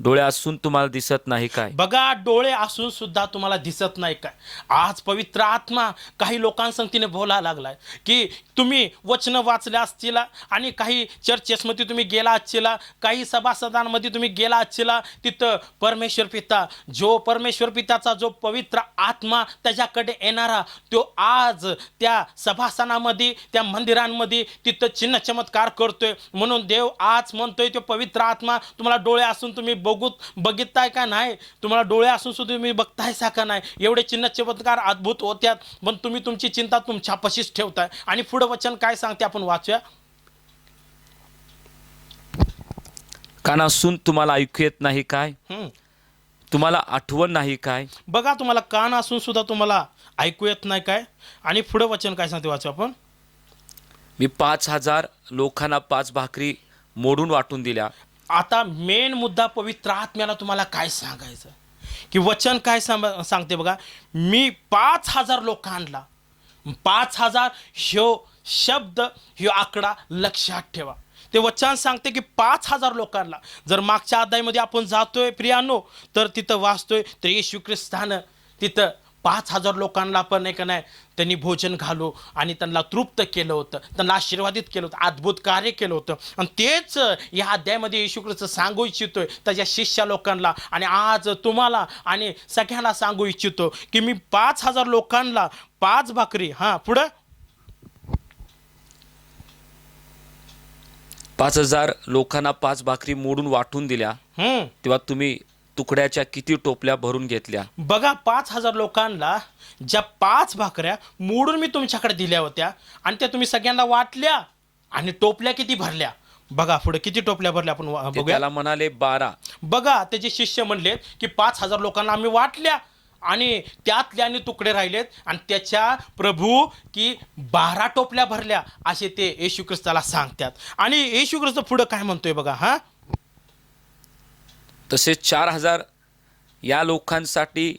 डोळे असून तुम्हाला दिसत नाही काय? बघा,
डोळे असून सुद्धा तुम्हाला दिसत नाही काय? आज पवित्र आत्मा काही लोकांसंगतीने बोलायला लागलाय की तुम्ही वचन वाचल्या असतील, आणि काही चर्चेसमध्ये तुम्ही गेला असतील, काही सभासदांमध्ये तुम्ही गेला असतील, तिथं परमेश्वर पिताचा जो पवित्र आत्मा त्याच्याकडे येणारा तो आज त्या सभासनामध्ये, त्या मंदिरांमध्ये तिथं चिन्ह चमत्कार करतोय. म्हणून देव आज म्हणतोय तो पवित्र आत्मा, तुम्हाला डोळे असून तुम्ही बघितताय का नाही, तुम्हाला डोळे असून सुद्धा तुम्ही बघतायसा का नाही, एवढे चिन्ह चमत्कार अद्भुत होत्यात, पण तुम्ही तुमची चिंता तुमच्यापाशीच ठेवताय. आणि पुढं वचन काय सांगते आपण वाचूया.
कान असून तुम्हाला ऐकू येत नाही काय? तुम्हाला आठवण नाही काय?
बघा, तुम्हाला कान असून सुद्धा तुम्हाला ऐकू येत नाही काय? आणि पुढं वचन काय सांगते, वाचू आपण.
मी 5,000 लोकांना 5 भाकरी मोडून वाटून दिल्या.
आता मेन मुद्दा पवित्र आत्म्याला तुम्हाला काय सांगायचं, की वचन काय सांगते बघा. मी 5,000 लोकांना, 5,000 ह्यो शब्द, ह्यो आकडा लक्षात ठेवा. ते वचन सांगते की 5,000 लोकांना. जर मागच्या अध्यायामध्ये आपण जातोय प्रियानो, तर तिथं वाचतोय तर येशू ख्रिस्तानं तिथं 5,000 लोकांना पण नाही का नाही त्यांनी भोजन घालू आणि त्यांना तृप्त केलं होतं, त्यांना आशीर्वादित केलं होतं, अद्भुत कार्य केलं होतं. आणि तेच या अध्यायामध्ये येशू ख्रिस्त सांगू इच्छितोय त्याच्या शिष्य लोकांना, आणि आज तुम्हाला आणि सगळ्यांना सांगू इच्छितो की मी 5,000 लोकांना 5 भाकरी, पुढं
5,000 लोकांना 5 भाकरी मोडून वाटून दिल्या. तेव्हा तुम्ही तुकड्याच्या किती टोपल्या भरून घेतल्या?
बघा, 5,000 लोकांना ज्या 5 भाकऱ्या मोडून मी तुमच्याकडे दिल्या होत्या आणि त्या तुम्ही सगळ्यांना वाटल्या, आणि टोपल्या किती भरल्या? बघा पुढे किती टोपल्या भरल्या आपण बघूया.
त्याला म्हणाले 12.
बघा, त्याचे शिष्य म्हणले की 5,000 लोकांना आम्ही वाटल्या आणि त्यातल्याने तुकडे राहिलेत, आणि त्याच्या प्रभू की 12 टोपल्या भरल्या असे ते येशू ख्रिस्ताला सांगतात. आणि येशू ख्रिस्त पुढे काय म्हणतोय बघा.
तसेच 4,000 या लोकांसाठी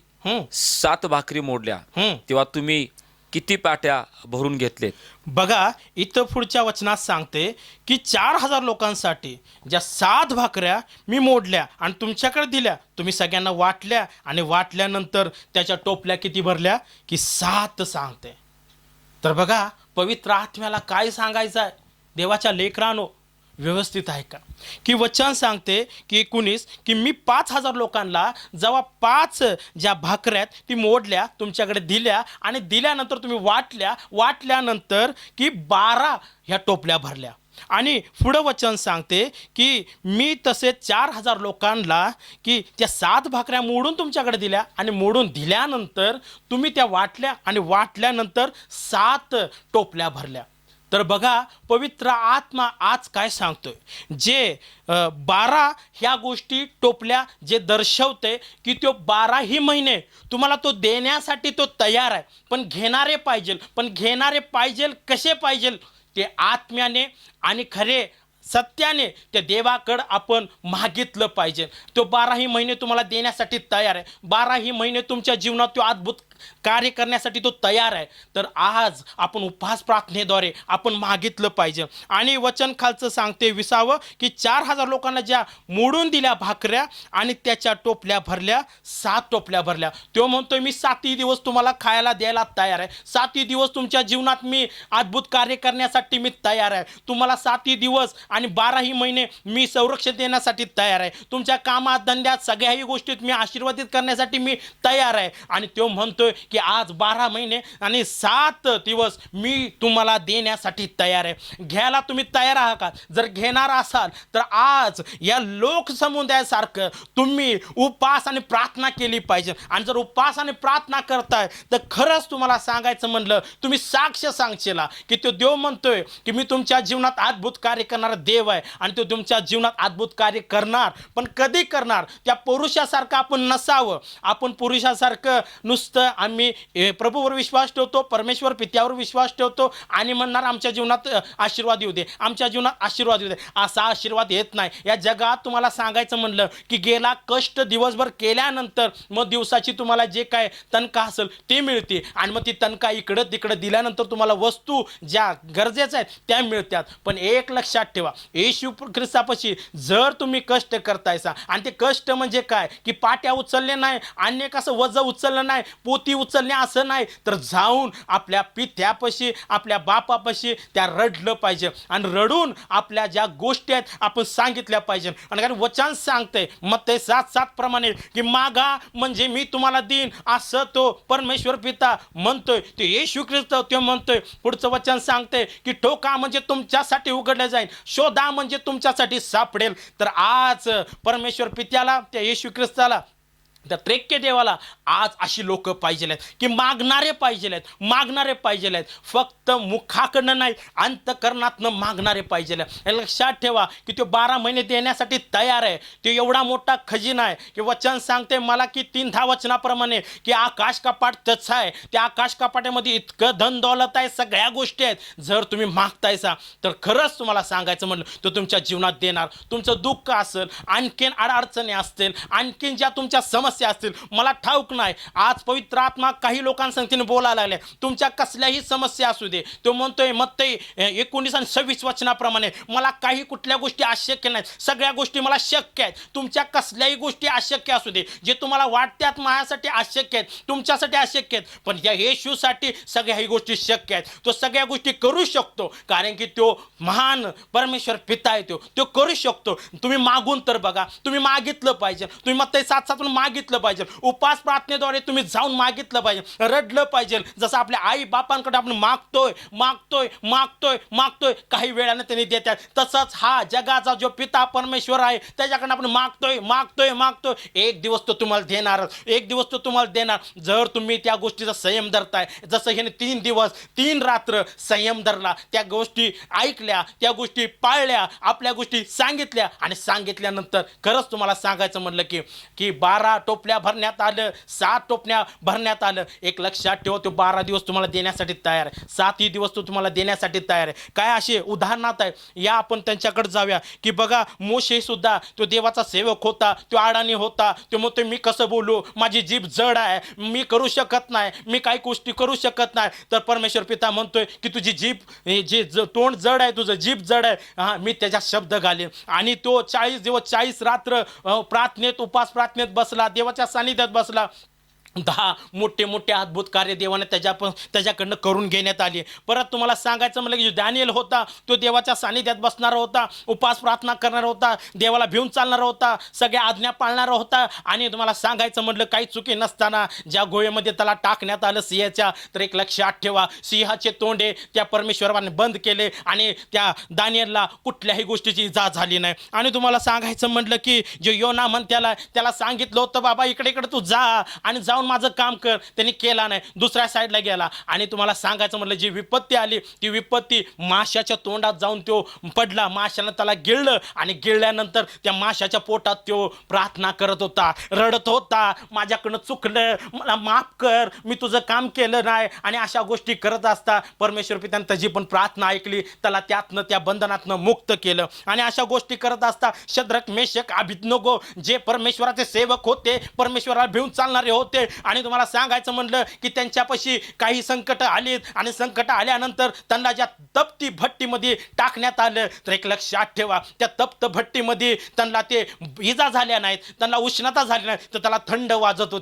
7 भाकरी मोडल्या. तेव्हा तुम्ही किती पाट्या भरून घेतलेत?
बघा, इथं पुढच्या वचनात सांगते की 4,000 लोकांसाठी ज्या 7 भाकऱ्या मी मोडल्या आणि तुमच्याकडे दिल्या, तुम्ही सगळ्यांना वाटल्या, आणि वाटल्यानंतर त्याच्या टोपल्या किती भरल्या की 7 सांगते. तर बघा, पवित्र आत्म्याला काय सांगायचं आहे देवाच्या लेकरानो, व्यवस्थित आहे का? की वचन सांगते की 19 की मी 5,000 लोकांना जेव्हा 5 ज्या भाकऱ्या आहेत ती मोडल्या, तुमच्याकडे दिल्या, आणि दिल्यानंतर तुम्ही वाटल्यानंतर की 12 ह्या टोपल्या भरल्या. आणि पुढं वचन सांगते की मी तसेच 4,000 लोकांना की त्या 7 भाकऱ्या मोडून तुमच्याकडे दिल्या, आणि मोडून दिल्यानंतर तुम्ही त्या वाटल्या, आणि वाटल्यानंतर 7 टोपल्या भरल्या. तर बघा, पवित्र आत्मा आज काय सांगतोय, जे 12 ह्या गोष्टी टोपल्या जे दर्शवते की तो 12ही महिने तुम्हाला तो देण्यासाठी तो तयार आहे. पण घेणारे पाहिजे कसे पाहिजे? ते आत्म्याने आणि खरे सत्याने त्या देवाकडं आपण मागितलं पाहिजे. तो 12ही महिने तुम्हाला देण्यासाठी तयार आहे. 12ही महिने तुमच्या जीवनात तो अद्भुत कार्य करण्यासाठी तो तयार आहे. तर आज आपण उपवास प्रार्थनेद्वारे आपण मागितलं पाहिजे. आणि वचन खालचं सांगते 20 की 4,000 लोकांना ज्या मोडून दिल्या भाकऱ्या आणि त्याच्या टोपल्या भरल्या, 7 टोपल्या भरल्या. तो म्हणतोय मी 7ही दिवस तुम्हाला खायला द्यायला तयार आहे. 7ही दिवस तुमच्या जीवनात मी अद्भुत कार्य करण्यासाठी मी तयार आहे. तुम्हाला 7ही दिवस आणि 12ही महिने मी संरक्षण देण्यासाठी तयार आहे. तुमच्या कामात धंद्यात सगळ्याही गोष्टीत मी आशीर्वादित करण्यासाठी मी तयार आहे. आणि तो म्हणतोय की आज 12 महिने आणि 7 दिवस मी तुम्हाला देण्यासाठी तयार आहे. घ्यायला तुम्ही तयार आहात का? जर घेणार असाल तर आज या लोकसमुदायासारखं तुम्ही उपवास आणि प्रार्थना केली पाहिजे. आणि जर उपवास आणि प्रार्थना करताय तर खरंच तुम्हाला सांगायचं म्हणलं, तुम्ही साक्ष सांगशीला की तो देव म्हणतोय की मी तुमच्या जीवनात अद्भुत कार्य करणारा देव आहे, आणि तो तुमच्या जीवनात अद्भुत कार्य करणार. पण कधी करणार? त्या पुरुषासारखं आपण नसावं. आपण पुरुषासारखं नुसतं आम्ही प्रभूवर विश्वास ठेवतो, परमेश्वर पित्यावर विश्वास ठेवतो आणि म्हणणार आमच्या जीवनात आशीर्वाद येऊ दे, आमच्या जीवनात आशीर्वाद येऊ दे. असा आशीर्वाद येत नाही. या जगात तुम्हाला सांगायचं म्हणलं की गेला कष्ट दिवसभर केल्यानंतर मग दिवसाची तुम्हाला जे काय तनखा असेल ते मिळते, आणि मग ती तनखा इकडं तिकडं दिल्यानंतर तुम्हाला वस्तू ज्या गरजेच्या आहेत त्या मिळतात. पण एक लक्षात ठेवा, येशू ख्रिस्तापाशी जर तुम्ही कष्ट करतायसा, आणि ते कष्ट म्हणजे काय की पाट्या उचलले नाही, अन्य कसं वजं उचललं नाही, पोती उचलणे असं नाही, तर जाऊन आपल्या पित्यापाशी आपल्या बापापाशी त्या रडलं पाहिजे, आणि रडून आपल्या ज्या गोष्टी आहेत आपण सांगितल्या पाहिजे. आणि कारण वचन सांगते मत्ती 7:7 प्रमाणे की मागा म्हणजे मी तुम्हाला देईन, असं तो परमेश्वर पिता म्हणतोय. ते येशू ख्रिस्त तो म्हणतोय. पुढचं वचन सांगते की ठोका म्हणजे तुमच्यासाठी उघडलं जाईल, शोधा म्हणजे तुमच्यासाठी सापडेल. तर आज परमेश्वर पित्याला त्या येशू ख्रिस्ताला त्या त्रेक्य देवाला आज अशी लोक पाहिजे आहेत की मागणारे पाहिजे आहेत, फक्त मुखाकडनं नाही अंतकरणातनं मागणारे पाहिजे. लक्षात ठेवा की तो 12 महिने देण्यासाठी तयार आहे. तो एवढा मोठा खजिना आहे की वचन सांगते मला की 3-10 वचनाप्रमाणे की आकाश कपाट तच आहे. त्या आकाश कपाटामध्ये इतकं धन दौलत आहे, सगळ्या गोष्टी आहेत. जर तुम्ही मागतायसा तर खरंच तुम्हाला सांगायचं म्हणलं तो तुमच्या जीवनात देणार. तुमचं दुःख असेल, आणखीन अडचणी असतील, आणखीन ज्या तुमच्या समस्या असतील, मला ठाऊक नाही आज पवित्र आत्मा काही लोकांसंगतीने बोलायला लागले. तुमच्या कसल्याही समस्या असू दे, तो म्हणतोय मत्ती 19 आणि 26 वचनाप्रमाणे मला काही कुठल्या गोष्टी अशक्य नाहीत, सगळ्या गोष्टी मला शक्य आहेत. तुमच्या कसल्याही गोष्टी अशक्य असू दे, जे तुम्हाला वाटतात माझ्यासाठी अशक्य आहेत, तुमच्यासाठी अशक्य आहेत, पण या येशूसाठी सगळ्याही गोष्टी शक्य आहेत. तो सगळ्या गोष्टी करू शकतो कारण की तो महान परमेश्वर पिता आहे. तो करू शकतो. तुम्ही मागून तर बघा, तुम्ही मागितलं पाहिजे. तुम्ही मत्ती 7:7 मागितलं पाहिजे. उपास प्रार्थनेद्वारे तुम्ही जाऊन मागितलं पाहिजे, रडलं पाहिजे. जसं आपल्या आई बापांकडे आपण मागतोय काही वेळानं त्यांनी देतात, तसंच हा जगाचा जो पिता परमेश्वर आहे त्याच्याकडनं आपण मागतोय. एक दिवस तो तुम्हाला देणार, जर तुम्ही त्या गोष्टीचा संयम धरताय. जसं ह्याने 3 दिवस 3 रात्र संयम धरला, त्या गोष्टी ऐकल्या, त्या गोष्टी पाळल्या, आपल्या गोष्टी सांगितल्या आणि सांगितल्यानंतर खरंच तुम्हाला सांगायचं म्हणलं की 12 टोपल्या भरण्यात आलं, 7 टोपल्या भरण्यात आलं. एक लक्षात ठेवा, तो 12 दिवस तुम्हाला देण्यासाठी तयार आहे, 7ही दिवस तो तुम्हाला देण्यासाठी तयार आहे. काय असे उदाहरणात आहे, या आपण त्यांच्याकडे जाऊया की बघा मोशे सुद्धा तो देवाचा सेवक होता, तो अडाणी होता. तो म्हणतो मी कसं बोलू, माझी जीभ जड आहे, मी करू शकत नाही, मी काही गोष्टी करू शकत नाही. तर परमेश्वर पिता म्हणतोय की तुझी जीभ तोंड जड आहे, तुझं जीभ जड आहे, हां मी त्याच्यात शब्द घालेन. आणि तो 40 दिवस 40 रात्र प्रार्थनेत उपास प्रार्थनेत बसला, देवाच्या सानिध्यात बसला. 10 मोठे अद्भुत कार्य देवाने त्याच्याकडनं करून घेण्यात आली. परत तुम्हाला सांगायचं म्हणलं की दानिएल होता, तो देवाच्या सानिध्यात बसणारा होता, उपास प्रार्थना करणारा होता, देवाला भिवून चालणारा होता, सगळ्या आज्ञा पाळणारा होता. आणि तुम्हाला सांगायचं म्हटलं काही चुकी नसताना ज्या गोळेमध्ये त्याला टाकण्यात आलं सिंहाच्या, तर एक लक्षात ठेवा सिंहाचे तोंडे त्या परमेश्वराने बंद केले आणि त्या दानिएलला कुठल्याही गोष्टीची इजा झाली नाही. आणि तुम्हाला सांगायचं म्हटलं की जो योना त्याला सांगितलं होतं बाबा इकडे तू जा आणि जाऊन माझं काम कर, त्यांनी केला नाही, दुसऱ्या साईडला गेला. आणि तुम्हाला सांगायचं म्हटलं जी विपत्ती आली ती विपत्ती माशाच्या तोंडात जाऊन तो पडला, माशानं त्याला गिळलं आणि गिळल्यानंतर त्या माशाच्या पोटात तो प्रार्थना करत होता, रडत होता, माझ्याकडनं चुकलं, मला माफ कर, मी तुझं काम केलं नाही. आणि अशा गोष्टी करत असता परमेश्वर पित्यानं त्याची पण प्रार्थना ऐकली, त्याला त्यातनं त्या बंधनातनं मुक्त केलं. आणि अशा गोष्टी करत असता शद्रक मेशक अबेदनेगो जे परमेश्वराचे सेवक होते, परमेश्वराला भिवून चालणारे होते, आणि तुम्हाला सांगायचं म्हणलं की त्यांच्यापाशी काही संकट आलीत आणि संकट आल्यानंतर त्यांना ज्या तप्ती भट्टीमध्ये टाकण्यात आलं, तर एक लक्षात ठेवा त्या तप्त भट्टीमध्ये त्यांना ते इजा झाल्या नाहीत, त्यांना उष्णता झाली नाही, तर त्याला थंड वाजत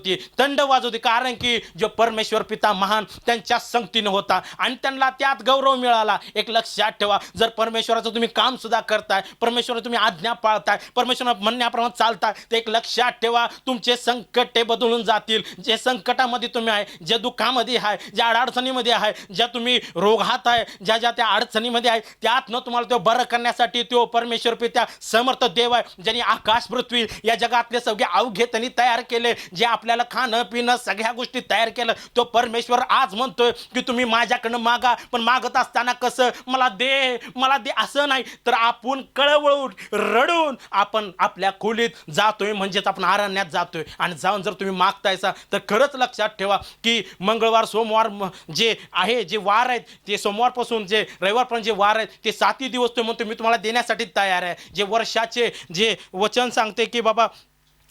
होती कारण की जो परमेश्वर पिता महान त्यांच्या संगतीनं होता आणि त्यांना त्यात गौरव मिळाला. एक लक्षात ठेवा जर परमेश्वराचं तुम्ही काम सुद्धा करताय, परमेश्वर तुम्ही आज्ञा पाळताय, परमेश्वर म्हणण्याप्रमाणे चालताय, तर एक लक्षात ठेवा तुमचे संकट ते बदलून जातील. जे संकटामध्ये तुम्ही आहे, जे दुःखामध्ये आहे, ज्या अडचणीमध्ये आहे, ज्या तुम्ही रोगात आहे, ज्या त्या अडचणीमध्ये आहे, त्यातनं तुम्हाला तो बरं करण्यासाठी तो परमेश्वर पिता समर्थ देव आहे, ज्यांनी आकाश पृथ्वी या जगातले सगळे अवघे त्यांनी तयार केले, जे आपल्याला खाणं पिणं सगळ्या गोष्टी तयार केलं. तो परमेश्वर आज म्हणतोय की तुम्ही माझ्याकडनं मागा, पण मागत असताना कसं मला दे असं नाही, तर आपण कळवळून रडून आपण आपल्या खोलीत जातोय, म्हणजेच आपण अरण्यात जातोय. आणि जाऊन जर तुम्ही मागतायसा तर खरंच लक्षात ठेवा की मंगळवार सोमवार जे आहे, जे वार आहेत, ते सोमवारपासून जे रविवारपर्यंत जे वार आहेत ते 7ही दिवस तो म्हणतो मी तुम्हाला देण्यासाठी तयार आहे. जे वर्षाचे जे वचन सांगते की बाबा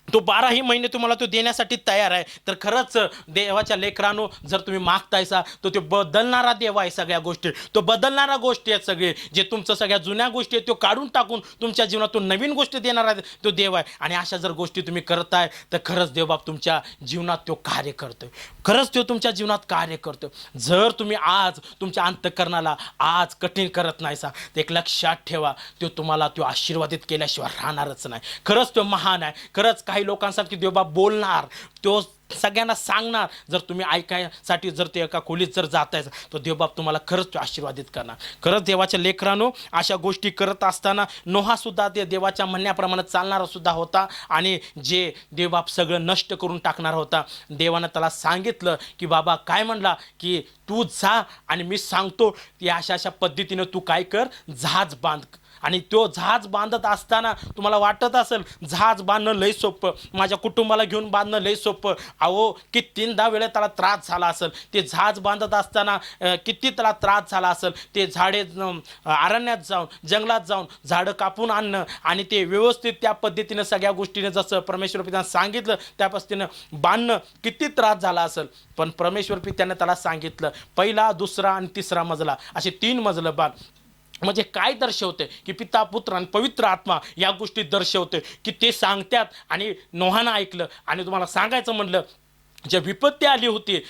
तो 12ही महिने तुम्हाला तो देण्यासाठी तयार आहे. तर खरंच देवाच्या लेकरांनो जर तुम्ही मागतायसा तर तो बदलणारा देव आहे. सगळ्या गोष्टी तो बदलणारा गोष्टी आहेत. सगळे जे तुमचं सगळ्या जुन्या गोष्टी आहेत तो काढून टाकून तुमच्या जीवनातून नवीन गोष्टी देणारा तो देव आहे. आणि अशा जर गोष्टी तुम्ही करताय तर खरंच देवबाप तुमच्या जीवनात तो कार्य करतोय, खरंच तो तुमच्या जीवनात कार्य करतोय. जर तुम्ही आज तुमच्या अंतःकरणाला आज कठीण करत नाहीसा तर एक लक्षात ठेवा तो तुम्हाला तो आशीर्वादित केल्याशिवाय राहणारच नाही. खरंच तो महान आहे. खरंच काही काही लोकांसाठी देवबाप बोलणार, तो सगळ्यांना सांगणार. जर तुम्ही ऐकायसाठी जर ते एका खोलीत जर जाताय तर देवबाप तुम्हाला खरंच तो आशीर्वादित करणार. खरंच देवाच्या लेकरांनो, अशा गोष्टी करत असताना नोहा सुद्धा ते देवाच्या म्हणण्याप्रमाणे चालणारा सुद्धा होता आणि जे देवबाप सगळं नष्ट करून टाकणार होता. देवानं त्याला सांगितलं की बाबा काय म्हणला की तू जा आणि मी सांगतो या अशा पद्धतीनं तू काय कर, जहाज बांध. आणि तो जहाज बांधत असताना तुम्हाला वाटत असेल जहाज बांधणं लय सोपं, माझ्या कुटुंबाला घेऊन बांधणं लय सोपं. अहो कितींदा वेळा त्याला त्रास झाला असेल. ते जहाज बांधत असताना किती त्याला त्रास झाला असेल. ते झाडे अरण्यात जाऊन, जंगलात जाऊन झाडं कापून आणणं आणि ते व्यवस्थित त्या पद्धतीनं सगळ्या गोष्टीने जसं परमेश्वर पित्यानं सांगितलं त्या पद्धतीनं बांधणं किती त्रास झाला असेल. पण परमेश्वर पित्यानं त्याला सांगितलं पहिला, दुसरा आणि तिसरा मजला असे 3 मजलं बांध. म्हणजे काय दर्शवते की पिता, पुत्र आणि पवित्र आत्मा या गोष्टी दर्शवते की ते सांगतात. आणि नोहानं ऐकलं. आणि तुम्हाला सांगायचं म्हणलं, ज्या विपत्ती आली होती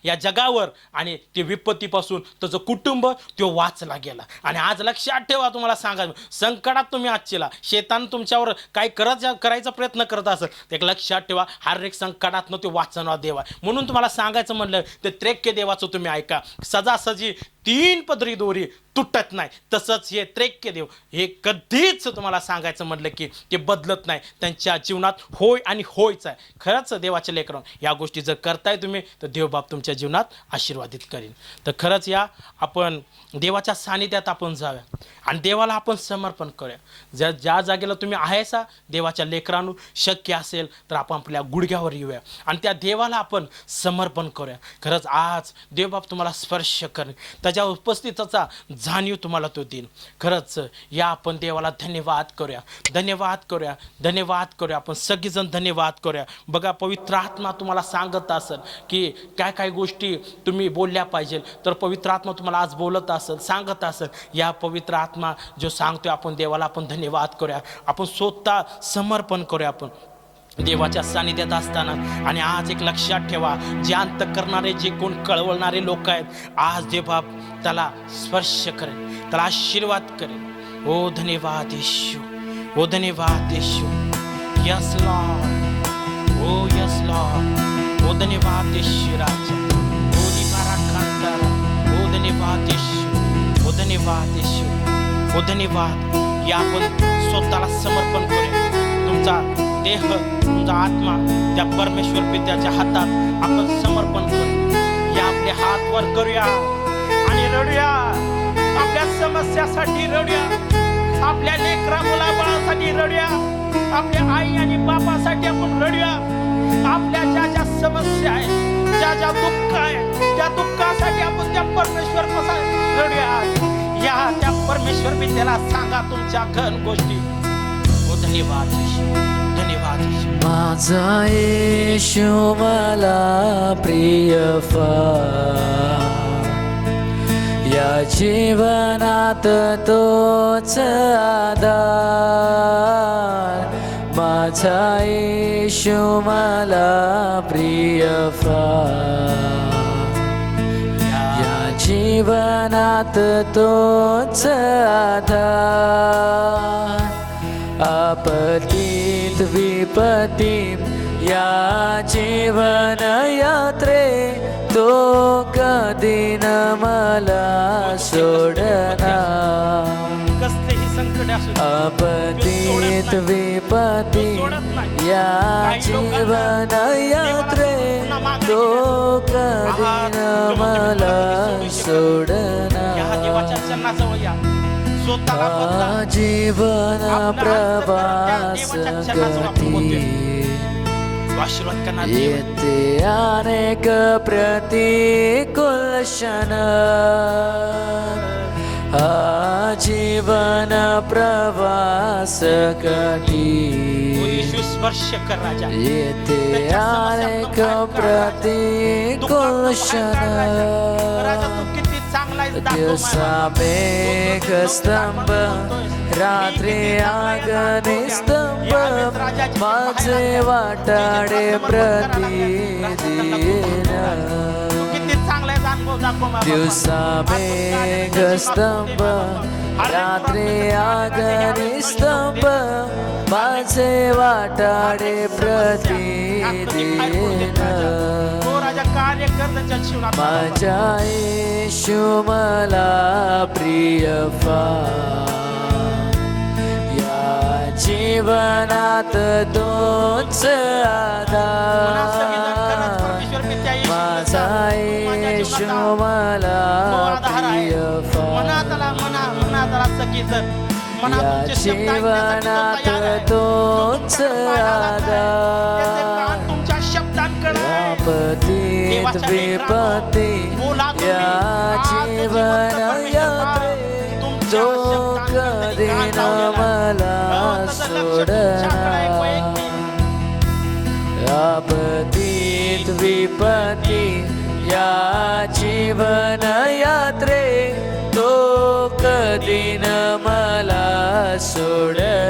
या जगावर आणि ते विपत्तीपासून त्याचं कुटुंब तो वाचला गेला. आणि आज लक्षात ठेवा, तुम्हाला सांगायचं संकटात तुम्ही आजचीला शेतान तुमच्यावर काय करायचा प्रयत्न करत असेल ते लक्षात ठेवा, हर एक संकटातनं तो वाचणारा देव आहे. म्हणून तुम्हाला सांगायचं म्हणलं ते त्रैक्य देवाचं तुम्ही ऐका. सजासजी 3 पदरी दोरी तुटत नाही. तसंच हे त्रैक्य देव हे कधीच तुम्हाला सांगायचं म्हटलं की ते बदलत नाही. त्यांच्या जीवनात होय आणि होयच आहे. खरंच देवाच्या लेकरांनो, या गोष्टी जर करताय तुम्ही तर देवबाप तुमच्या जीवनात आशीर्वादित करीन. तर खरंच या आपण देवाच्या सानिध्यात आपण जाऊया आणि देवाला आपण समर्पण करूया. ज्या जागेला तुम्ही आहेसा देवाच्या लेकरांनो, शक्य असेल तर आपण आपल्या गुडघ्यावर येऊया आणि त्या देवाला आपण समर्पण करूया. खरंच आज देवबाप तुम्हाला स्पर्श करेल, त्याच्या उपस्थितीचा जाणीव तुम्हाला तो देईल. खरंच या आपण देवाला धन्यवाद करूया, धन्यवाद करूया, धन्यवाद करूया. आपण सगळेजण धन्यवाद करूया. बघा पवित्र आत्मा तुम्हाला सांगत असेल की काय गोष्टी तुम्ही बोलल्या पाहिजे, तर पवित्र आत्मा तुम्हाला आज बोलत असेल, सांगत असेल. या पवित्र आत्मा जो सांगतोय आपण देवाला आपण धन्यवाद करूया. आपण स्वतः समर्पण करूया आपण देवाच्या सानिध्यात असताना. आणि आज एक लक्षात ठेवा, जे अंत करणारे, जे कोण कळवणारे लोक आहेत, आज देवबाप त्याला स्पर्श करेल, त्याला आशीर्वाद करेल. ओ धन्यवाद येशू, ओ धन्यवाद येशू. यस लॉर्ड, ओ यस लॉर्ड. ओ धन्यवाद येशू राजा. ओ निवारा कांतारा. ओ धन्यवाद येशू, ओ धन्यवाद येशू, ओ धन्यवाद. या आपण स्वतःला समर्पण करूया. तुमचा देह, तुमचा आत्मा त्या परमेश्वर पित्याच्या हातात आपण समर्पण करू. या आपले हात वर करूया आणि रडूया. आपल्या समस्यासाठी रडूया, आपल्या लेकरा मुलाबाळासाठी रडूया, आपल्या आई आणि बापासाठी आपण रडूया. आपल्या ज्या समस्या आहे, ज्या दुःख आहे, त्या दुःखासाठी आपण त्या परमेश्वर रडूया. या त्या परमेश्वर पित्याला सांगा तुमच्या घन गोष्टी. ओ धन्यवाद धन्यवाद.
माझा येशू मला प्रिय फार, या जीवनात तोच आधार. माझा येशू मला प्रिय फार, या जीवनात तोच आधार. आपत्तीत विपत्तीत या जीवन यात्रे तो कधी न मला सोडणार.
कसलेही संकट असू दे,
आपत्तीत विपत्तीत या जीवन यात्रे तो कधी न मला सोडणार. जीवन प्रवास गती येते अनेक प्रतिकूल क्षण. हा जीवन प्रवास गती
स्पर्श कर राजा.
येते अनेक प्रतिकूल क्षण. दिवसा मेघ स्तंभ, रात्री अग्निस्तंभ, माझे वाटाडे प्रतिदिन. दिवसा मेघ स्तंभ, रात्री अग्निस्तंभ, माझे माझे वाटाडे प्रतिदिन
हो राजा कार्य कर त्यांच्या जीवनात
माझ्या येशू मला प्रिय या जीवनात तोच आधार माझा येशू मला प्रिय या जीवनात तोच आधार
तुमच्या शब्दांकडे
आपतीत विपत्ती या जीवन यात्रे तो कधी न मला सोडणार आपतीत विपत्ती या जीवन यात्रे तो कधी न मला सोडणार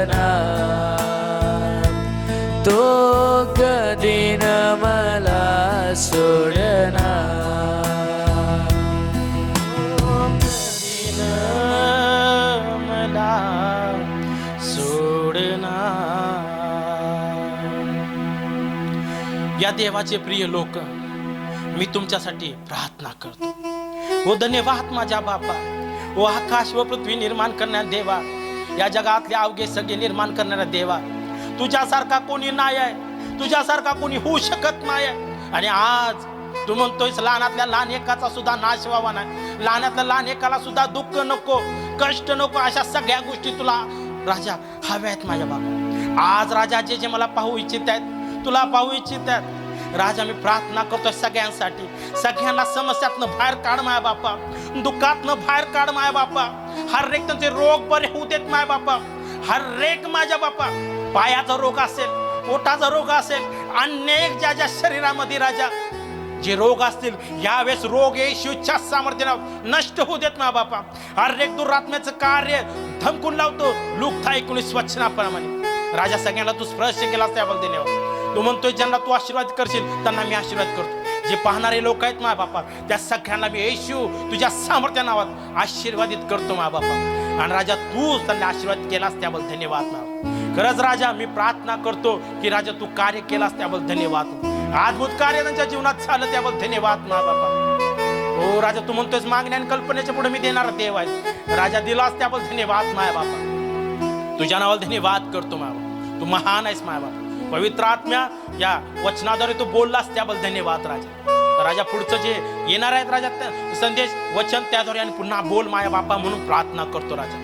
तो कधी न मला सोडणार
कधी न मला सोडणार. या देवाचे प्रिय लोक, मी तुमच्यासाठी प्रार्थना करतो. हो धन्यवाद माझ्या बापा. ओ आकाश व पृथ्वी निर्माण करणाऱ्या देवा, या जगातले अवघे सगळे निर्माण करणाऱ्या देवा, तुझ्यासारखा कोणी नाही आहे, तुझ्यासारखा कोणी होऊ शकत नाही आहे. आणि आज तू म्हणतोय लहानातल्या लहान एकाचा सुद्धा नाश व्हावा नाही, लहानातल्या लहान एकाला सुद्धा दुःख नको, कष्ट नको, अशा सगळ्या गोष्टी तुला राजा हव्या आहेत माझ्या बाबा. आज राजा जे जे मला पाहू इच्छित आहेत, तुला पाहू इच्छित आहेत राजा, मी प्रार्थना करतोय सगळ्यांसाठी. सगळ्यांना समस्यातनं बाहेर काढ माया बापा, दुःखातनं बाहेर काढ माया बापा. हर एक त्यांचे रोग बरे होऊ देत माया बापा. हर एक माझ्या बापा, पायाचा रोग असेल, पोटाचा रोग असेल, अनेक ज्या ज्या शरीरामध्ये राजा जे रोग असतील, यावेळेस रोग येशूच्या सामर्थ्याने नष्ट होऊ देत ना बापा. हर एक दुरात्म्याचं कार्य धमकून लावतो. लूक 19 वचनाप्रमाणे राजा सगळ्यांना तू स्पर्श केलास त्याबद्दल धन्यवाद. तू म्हणतोय ज्यांना तू आशीर्वाद करशील त्यांना मी आशीर्वाद करतो. जे पाहणारे लोक आहेत माझ्या बापा, त्या सगळ्यांना मी येशू तुझ्या सामर्थ्या नावात आशीर्वादित करतो माझ्या बापा. आणि राजा तू त्यांना आशीर्वाद केलास त्याबद्दल धन्यवाद ना. खरंच राजा मी प्रार्थना करतो की राजा तू कार्य केलास त्याबद्दल धन्यवाद. अद्भुत कार्य त्यांच्या जीवनात झालं त्याबद्दल धन्यवाद ना बापा. हो राजा तू म्हणतोयस मागण्या आणि कल्पनेच्या पुढे मी देणारा देव आहे. राजा दिलास त्याबद्दल धन्यवाद माझ्या बापा. तुझ्या नावाला धन्यवाद करतो माझ्या. तू महान आहेस माझ्या बापा. पवित्र आत्म्या या वचनाद्वारे तू बोललास त्याबद्दल धन्यवाद राजा. राजा पुढचं जे येणार आहेत राजा संदेश वचन त्याद्वारे आणि पुन्हा बोल माझ्या बापा म्हणून प्रार्थना करतो राजा.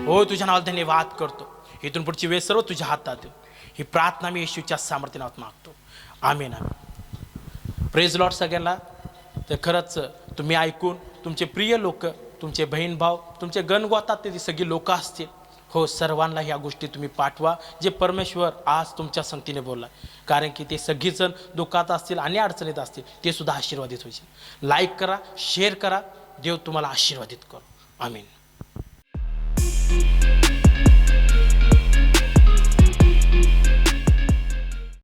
हो तुझ्या नावाला धन्यवाद करतो. इथून पुढची वेळ सर्व तुझ्या हातात. ही प्रार्थना मी येशूच्या सामर्थ्यात मागतो. आमेन आमेन. प्रेज लॉर्ड सगळ्यांना. तर खरंच तुम्ही ऐकून तुमचे प्रिय लोक, तुमचे बहीण भाव, तुमचे गणगोतात ते सगळी लोक असतील, हो सर्वांना ह्या गोष्टी तुम्ही पाठवा जे परमेश्वर आज तुमच्या संगतीने बोलला. कारण की ते सगळीजण दुःखात असतील आणि अडचणीत असतील, ते सुद्धा आशीर्वादित होईल. लाईक करा, शेअर करा. देव तुम्हाला आशीर्वादित करो. आमीन.